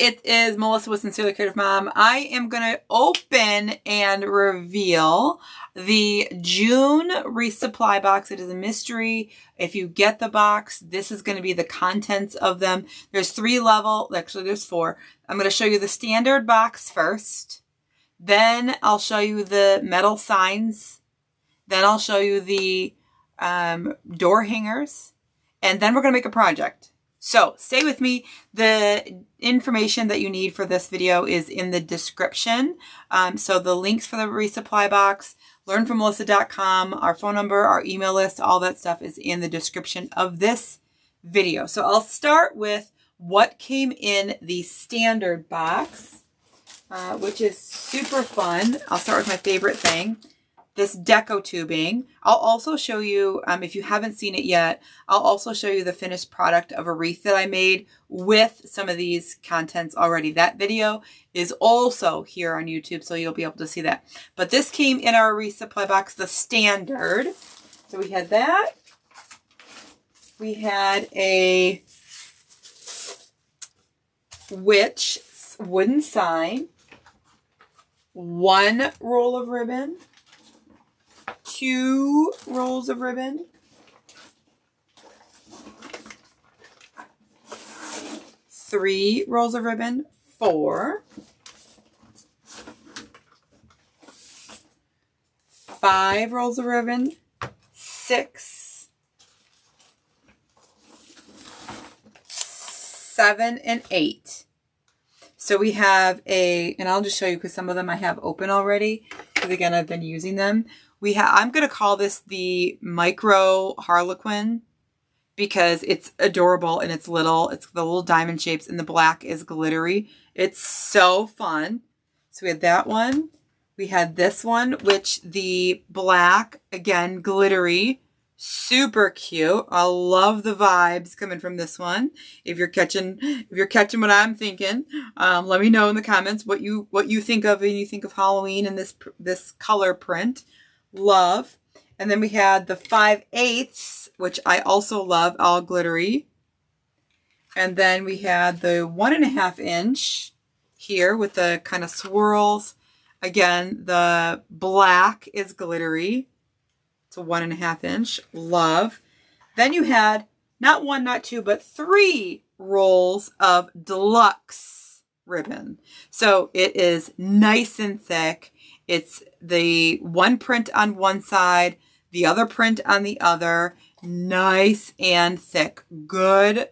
it is Melissa with Sincerely Creative Mom. I am going to open and reveal the June resupply box. It is a mystery. If you get the box, this is going to be the contents of them. There's 3 levels. Actually, there's 4. I'm going to show you the standard box first. Then I'll show you the metal signs. Then I'll show you the door hangers. And then we're going to make a project. So stay with me. The information that you need for this video is in the description. So the links for the resupply box, learnfrommelissa.com, our phone number, our email list, all that stuff is in the description of this video. So I'll start with what came in the standard box, which is super fun. I'll start with my favorite thing. This deco tubing. I'll also show you, if you haven't seen it yet, I'll also show you the finished product of a wreath that I made with some of these contents already. That video is also here on YouTube, so you'll be able to see that. But this came in our resupply box, the standard. So we had that. We had a witch wooden sign, 1 roll of ribbon, 2 rolls of ribbon, 3 rolls of ribbon, 4, 5 rolls of ribbon, 6, 7, and 8. So we have and I'll just show you because some of them I have open already, because again, I've been using them. I'm going to call this the micro harlequin because it's adorable and it's little. It's the little diamond shapes and the black is glittery. It's so fun. So we had that one. We had this one, which the black, again, glittery, super cute. I love the vibes coming from this one. If you're catching what I'm thinking, let me know in the comments what you think of when you think of Halloween and this color print. Love. And then we had the 5/8, which I also love, all glittery. And then we had the 1.5 inch here with the kind of swirls. Again, the black is glittery. It's a 1.5 inch. Love. Then you had not 1, not 2, but 3 rolls of Deluxe ribbon. So it is nice and thick. It's the one print on one side, the other print on the other. Nice and thick. Good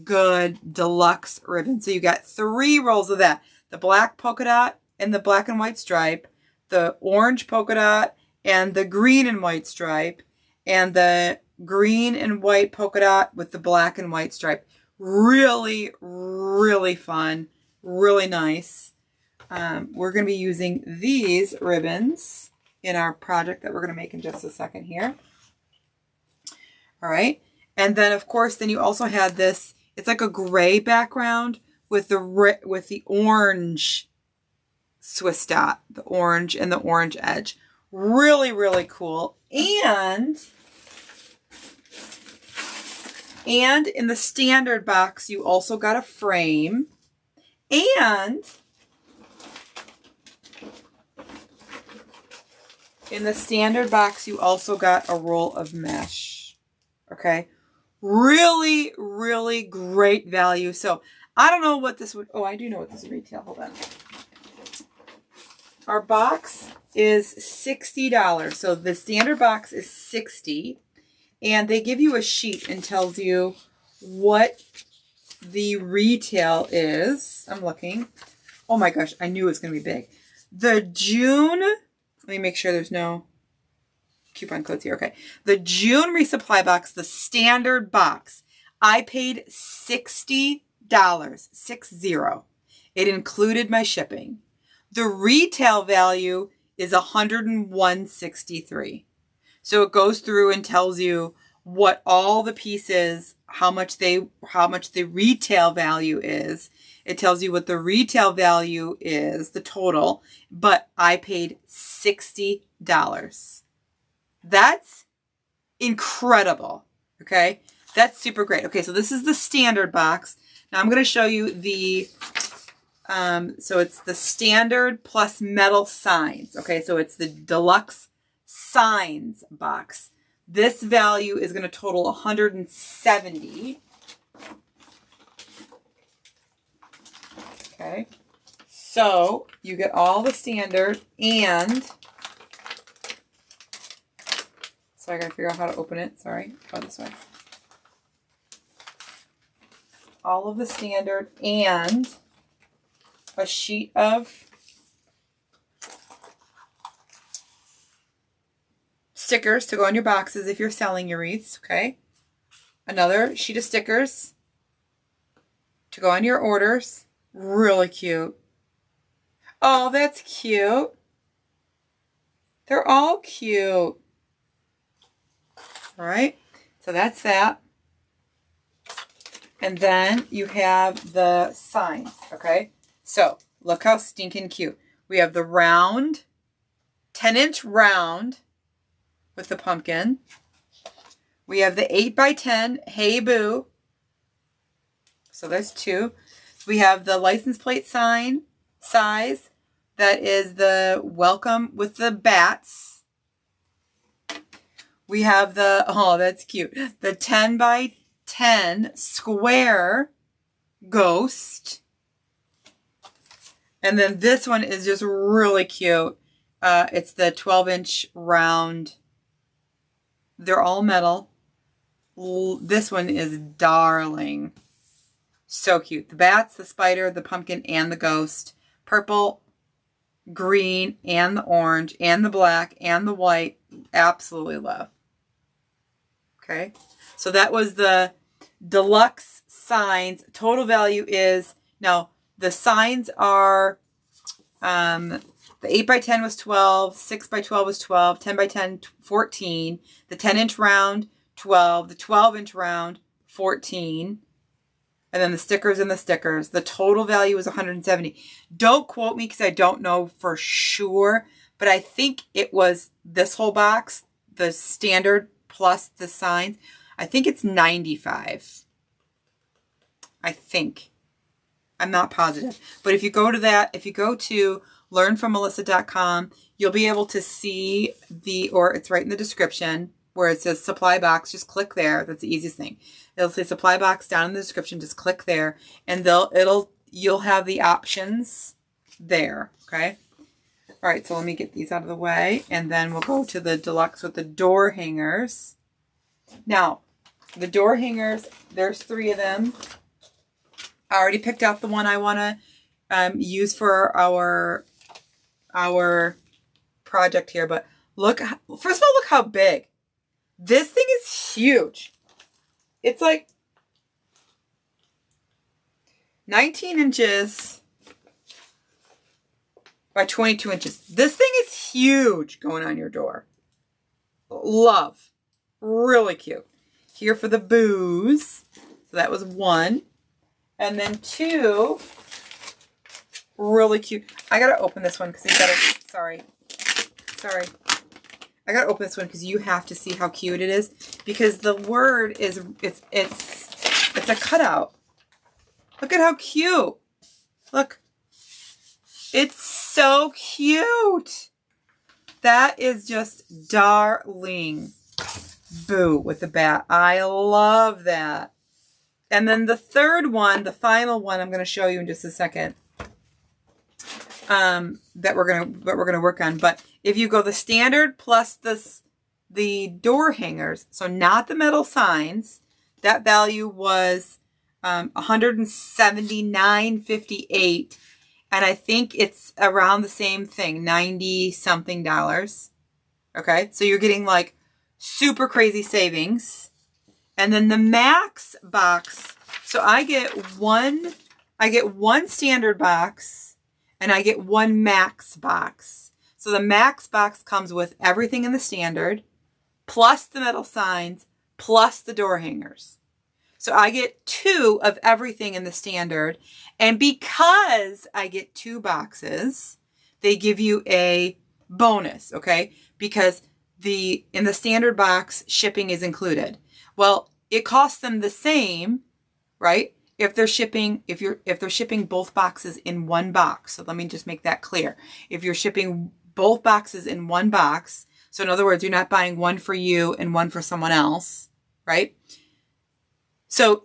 Deluxe ribbon. So you got 3 rolls of that. The black polka dot and the black and white stripe, the orange polka dot and the green and white stripe, and the green and white polka dot with the black and white stripe. Really, really fun. Really nice. We're going to be using these ribbons in our project that we're going to make in just a second here. All right. And then, of course, then you also had this. It's like a gray background with the orange Swiss dot, the orange and the orange edge. Really, really cool. And in the standard box, you also got a frame. And in the standard box, you also got a roll of mesh. Okay. Really, really great value. So I don't know what this would, oh, I do know what this would retail. Hold on. Our box is $60. So the standard box is $60. And they give you a sheet and tells you what the retail is. I'm looking. Oh my gosh, I knew it was going to be big. The June, let me make sure there's no coupon codes here. Okay. The June resupply box, the standard box, I paid $60. 60. It included my shipping. The retail value is $101.63. So it goes through and tells you what all the pieces, how much the retail value is. It tells you what the retail value is, the total, but I paid $60. That's incredible. Okay. That's super great. Okay. So this is the standard box. Now I'm going to show you So it's the standard plus metal signs. Okay, so it's the deluxe signs box. This value is going to total 170. Okay, so you get all the standard, and so I gotta figure out how to open it. Sorry, go this way. All of the standard and a sheet of stickers to go on your boxes if you're selling your wreaths, okay? Another sheet of stickers to go on your orders. Really cute. Oh, that's cute. They're all cute. All right, so that's that. And then you have the signs, okay? So look how stinking cute. We have the round, 10-inch round with the pumpkin. We have the 8x10 Hey Boo. So there's two. We have the license plate sign size. That is the welcome with the bats. We have the, oh, that's cute. The 10x10 square ghost. And then this one is just really cute. It's the 12-inch round. They're all metal. This one is darling. So cute. The bats, the spider, the pumpkin, and the ghost. Purple, green, and the orange, and the black, and the white. Absolutely love. Okay. So that was the deluxe signs. Total value is, now the signs are, the 8x10 was 12, 6x12 was 12, 10x10, 14, the 10-inch round, 12, the 12-inch round, 14, and then the stickers and the stickers. The total value is 170. Don't quote me because I don't know for sure, but I think it was this whole box, the standard plus the signs. I think it's 95. I think. I'm not positive. But if you go to that, if you go to learnfrommelissa.com, you'll be able to see the, or it's right in the description where it says supply box. Just click there. That's the easiest thing. It'll say supply box down in the description. Just click there and you'll have the options there. Okay. All right. So let me get these out of the way and then we'll go to the deluxe with the door hangers. Now the door hangers, there's 3 of them. I already picked out the one I want to use for our project here, but look, first of all, look how big. This thing is huge. It's like 19 inches by 22 inches. This thing is huge going on your door. Love. Really cute. Here for the booze. So that was 1. And then 2, really cute. I gotta open this one because you gotta, sorry. I gotta open this one because you have to see how cute it is. Because the word is, it's a cutout. Look at how cute. Look. It's so cute. That is just darling. Boo with the bat. I love that. And then the third one, the final one, I'm going to show you in just a second. That we're gonna work on. But if you go the standard plus the door hangers, so not the metal signs, that value was $179.58, and I think it's around the same thing, $90 something. Okay, so you're getting like super crazy savings. And then the max box, so I get one standard box and I get one max box. So the max box comes with everything in the standard, plus the metal signs, plus the door hangers. So I get 2 of everything in the standard. And because I get 2 boxes, they give you a bonus, okay? Because in the standard box, shipping is included. Well, it costs them the same, right? if they're shipping, if they're shipping both boxes in one box. So let me just make that clear. If you're shipping both boxes in one box, so in other words, you're not buying one for you and one for someone else, right? So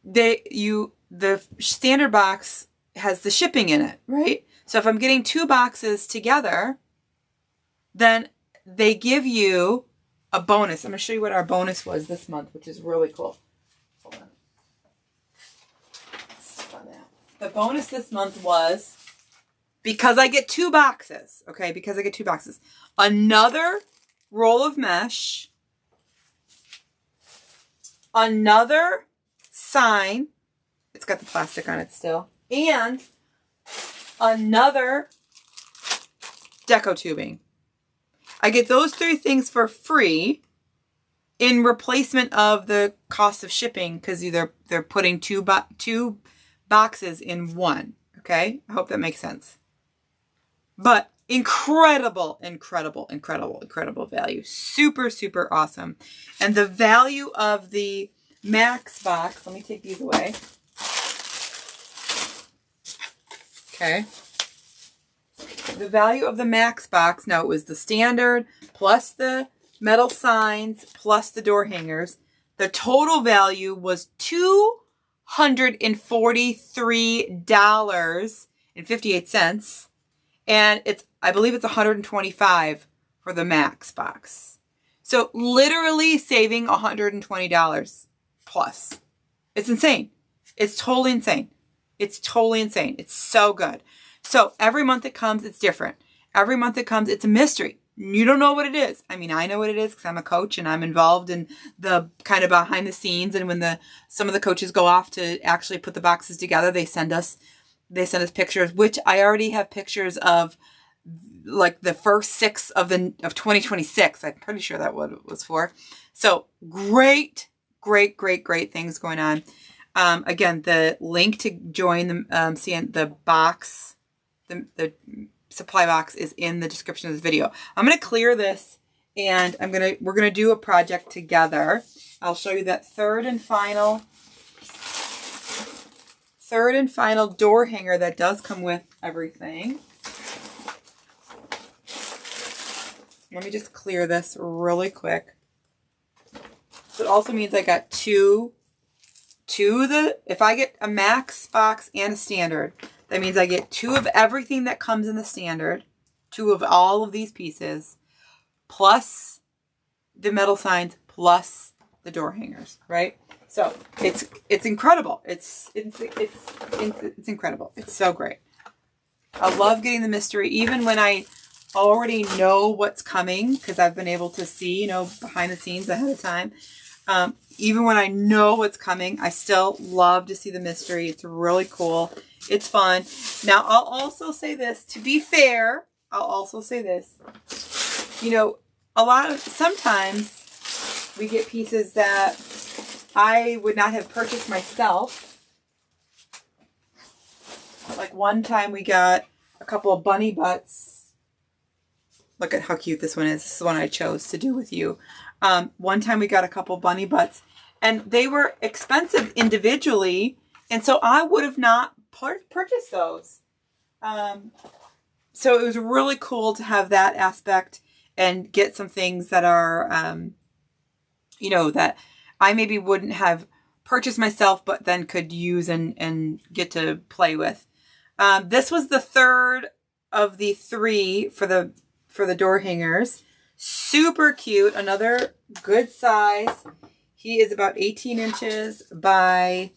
the standard box has the shipping in it, right? So if I'm getting 2 boxes together, then they give you a bonus. I'm going to show you what our bonus was this month, which is really cool. Hold on. The bonus this month was, because I get 2 boxes, okay, because I get 2 boxes, another roll of mesh, another sign, it's got the plastic on it still, and another deco tubing. I get those 3 things for free in replacement of the cost of shipping, because they're putting two boxes in one. Okay, I hope that makes sense. But incredible, incredible, incredible, incredible value. Super, super awesome. And the value of the Max box, let me take these away. Okay. The value of the Max box, now it was the standard plus the metal signs plus the door hangers. The total value was $243.58. And I believe it's $125 for the Max box. So literally saving $120 plus. It's insane. It's totally insane. It's totally insane. It's so good. So every month it comes, it's different. Every month it comes, it's a mystery. You don't know what it is. I mean, I know what it is because I'm a coach and I'm involved in the kind of behind the scenes. And when some of the coaches go off to actually put the boxes together, they send us pictures, which I already have pictures of, like the first 6 of 2026. I'm pretty sure that's what it was for. So great, great, great, great things going on. Again, the link to join the box, the supply box, is in the description of this video. I'm going to clear this and we're going to do a project together. I'll show you that third and final door hanger that does come with everything. Let me just clear this really quick. So it also means I got if I get a Max box and a standard, that means I get 2 of everything that comes in the standard, 2 of all of these pieces, plus the metal signs, plus the door hangers, right? So it's incredible. It's incredible. It's so great. I love getting the mystery, even when I already know what's coming, because I've been able to see, behind the scenes ahead of time. Even when I know what's coming, I still love to see the mystery. It's really cool. It's fun. Now, I'll also say this, to be fair, sometimes we get pieces that I would not have purchased myself. Like one time we got a couple of bunny butts. Look at how cute this one is. This is the one I chose to do with you. One time we got a couple bunny butts, and they were expensive individually, and so I would have not purchased those. So it was really cool to have that aspect and get some things that are, that I maybe wouldn't have purchased myself, but then could use and get to play with. This was the third of the 3 for the door hangers. Super cute. Another good size. He is about 18 inches by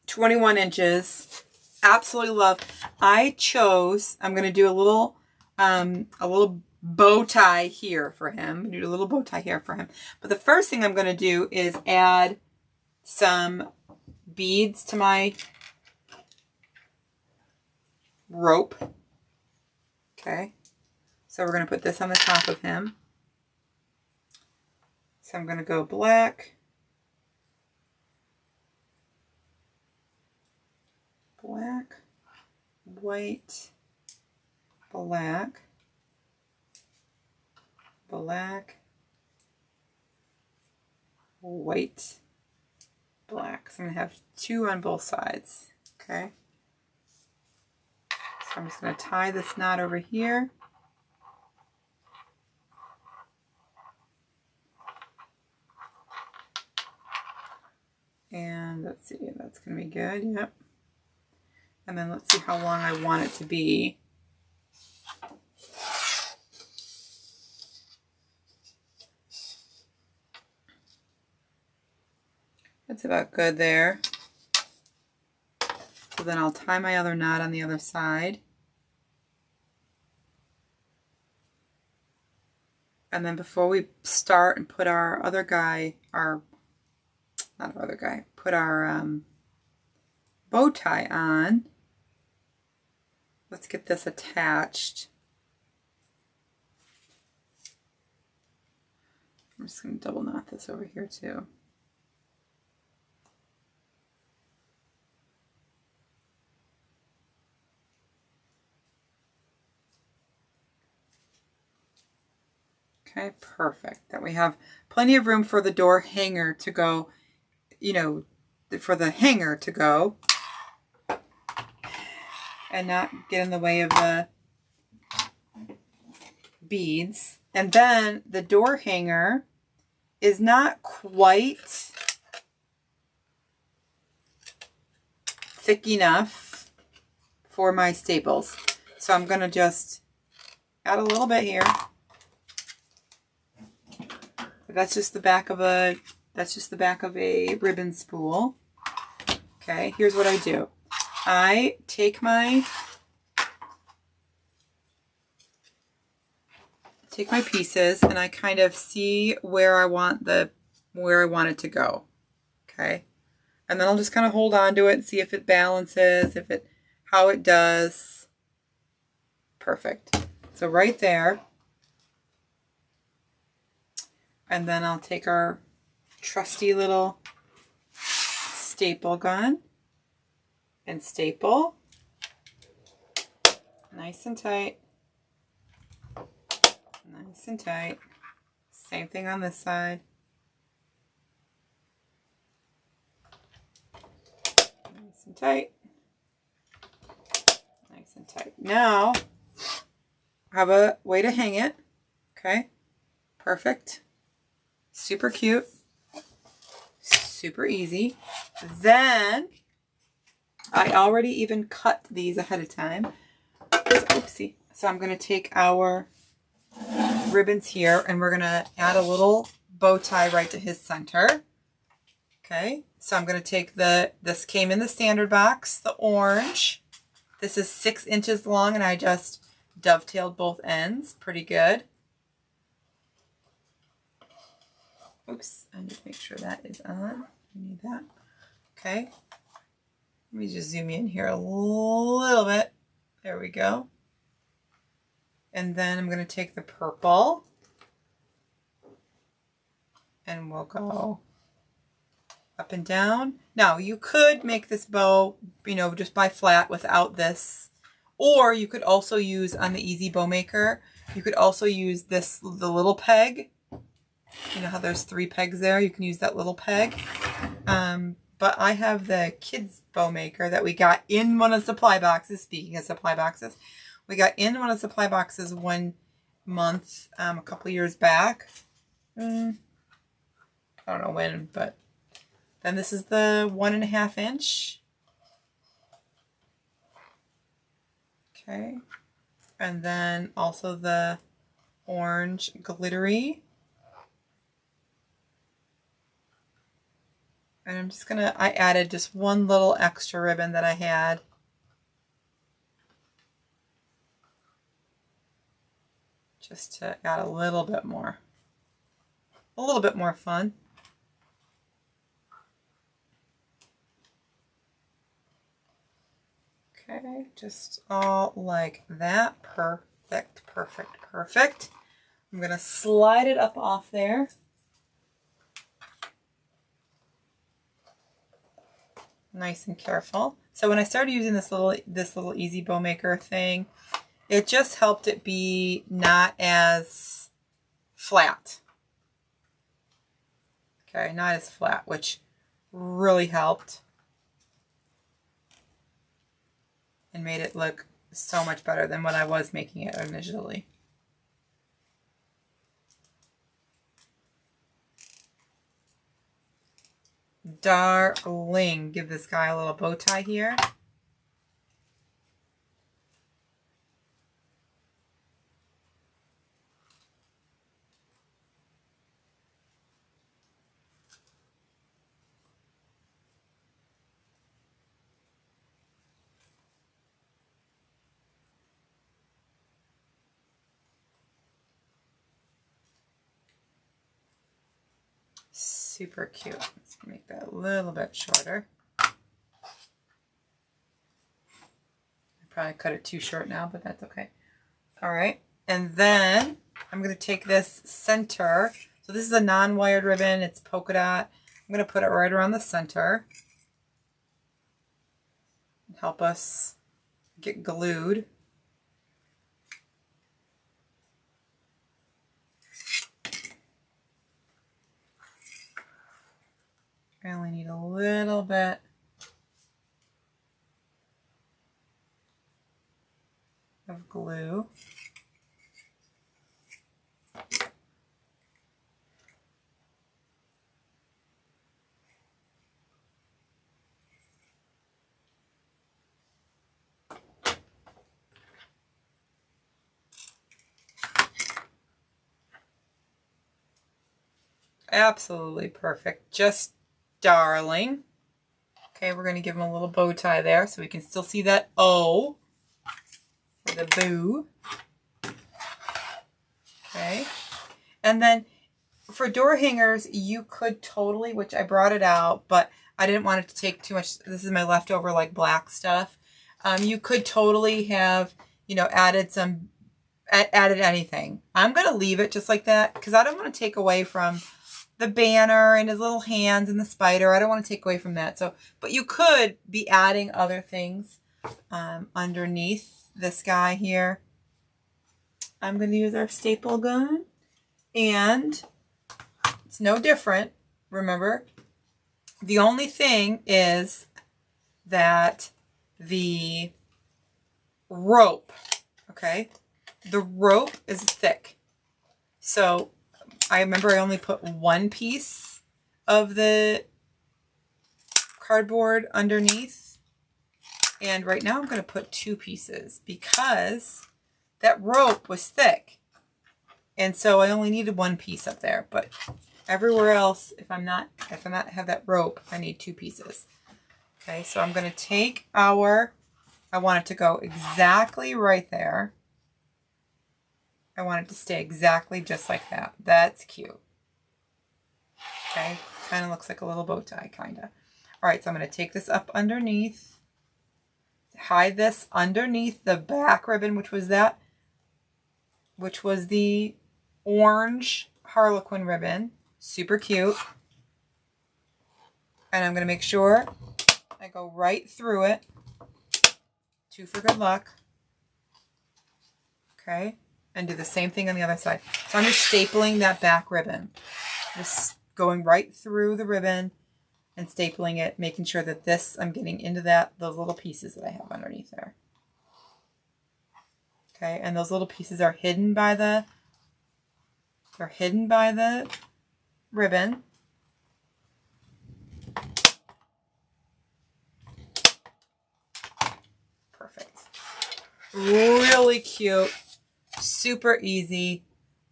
21 inches. Absolutely love. I'm going to do a little bow tie here for him. Do a little bow tie here for him. But the first thing I'm going to do is add some beads to my rope. Okay. So we're going to put this on the top of him. So I'm going to go black, white, black, white, black. So I'm going to have 2 on both sides. Okay. So I'm just going to tie this knot over here. And let's see, that's going to be good. Yep. And then let's see how long I want it to be. That's about good there. So then I'll tie my other knot on the other side. And then before we start and put our other guy, put our bow tie on, let's get this attached. I'm just going to double knot this over here too. Okay, perfect. Then we have plenty of room for the door hanger to go, you know, for the hanger to go and not get in the way of the beads. And then the door hanger is not quite thick enough for my staples. So I'm going to just add a little bit here. That's just the back of a ribbon spool. Okay, here's what I do. I take my pieces and I kind of see where I want it to go. Okay. And then I'll just kind of hold on to it and see if it balances, how it does. Perfect. So right there. And then I'll take our trusty little staple gun and staple. Nice and tight. Nice and tight. Same thing on this side. Nice and tight. Nice and tight. Now, I have a way to hang it. Okay. Perfect. Super cute. Super easy. Then, I already even cut these ahead of time. Oopsie. So I'm going to take our ribbons here and we're going to add a little bow tie right to his center. Okay. So I'm going to take this came in the standard box, the orange. This is 6 inches long and I just dovetailed both ends. Pretty good. Oops, I need to make sure that is on. I need that. Okay. Let me just zoom in here a little bit. There we go. And then I'm going to take the purple and we'll go up and down. Now, you could make this bow, you know, just by flat without this. Or you could also use on the Easy Bow Maker, you could also use the little peg. You know how there's 3 pegs there? You can use that little peg. But I have the kids bow maker that we got in one of the supply boxes. Speaking of supply boxes, we got in one of the supply boxes one month, a couple years back. I don't know when, but then this is the 1.5 inch. Okay. And then also the orange glittery. And I'm just gonna, I added just one little extra ribbon that I had. Just to add a little bit more fun. Okay, just all like that. Perfect, perfect, perfect. I'm gonna slide it up off there. Nice and careful. So when I started using this little Easy Bow Maker thing, it just helped it be not as flat. Okay, not as flat, which really helped and made it look so much better than what I was making it initially. Darling. Give this guy a little bow tie here. Super cute. Let's make that a little bit shorter. I probably cut it too short now, but that's okay. All right. And then I'm going to take this center. So this is a non-wired ribbon. It's polka dot. I'm going to put it right around the center. Help us get glued. I only need a little bit of glue. Absolutely perfect. Just darling. Okay, we're going to give him a little bow tie there so we can still see that O for the boo. Okay. And then for door hangers, you could totally, which I brought it out, but I didn't want it to take too much. This is my leftover like black stuff. You could totally have, you know, added anything. I'm going to leave it just like that because I don't want to take away from the banner and his little hands and the spider. I don't want to take away from that. So, but you could be adding other things underneath this guy here. I'm going to use our staple gun, and it's no different. Remember, the only thing is that the rope, okay, the rope is thick. So I remember I only put one piece of the cardboard underneath. And right now I'm going to put 2 pieces because that rope was thick. And so I only needed 1 piece up there. But everywhere else, if I'm not have that rope, I need 2 pieces. Okay, so I'm going to take I want it to go exactly right there. I want it to stay exactly just like that. That's cute. Okay, kind of looks like a little bow tie, kind of. All right, so I'm going to take this up underneath, hide this underneath the back ribbon, which was the orange Harlequin ribbon. Super cute. And I'm going to make sure I go right through it. 2 for good luck. Okay. And do the same thing on the other side. So I'm just stapling that back ribbon. Just going right through the ribbon and stapling it, making sure that I'm getting into those little pieces that I have underneath there. Okay, and those little pieces are hidden by the ribbon. Perfect. Really cute. Super easy.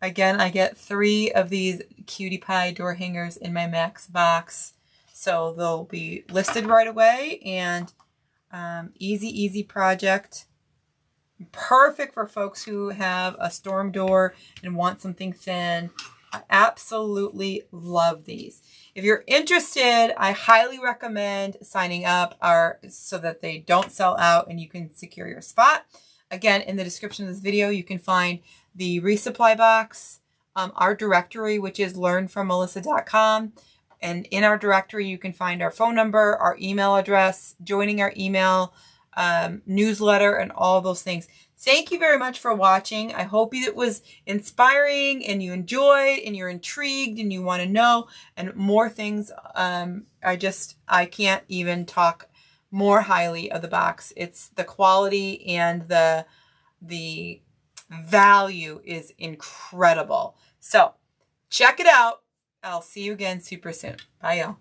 Again, I get 3 of these cutie pie door hangers in my Max box. So they'll be listed right away, and easy project. Perfect for folks who have a storm door and want something thin. I absolutely love these. If you're interested, I highly recommend signing up so that they don't sell out and you can secure your spot. Again, in the description of this video, you can find the resupply box, our directory, which is learnfrommelissa.com. And in our directory, you can find our phone number, our email address, joining our email, newsletter and all those things. Thank you very much for watching. I hope it was inspiring and you enjoyed and you're intrigued and you want to know and more things. I can't even talk more highly of the box. It's the quality and the value is incredible. So check it out. I'll see you again super soon. Bye, y'all.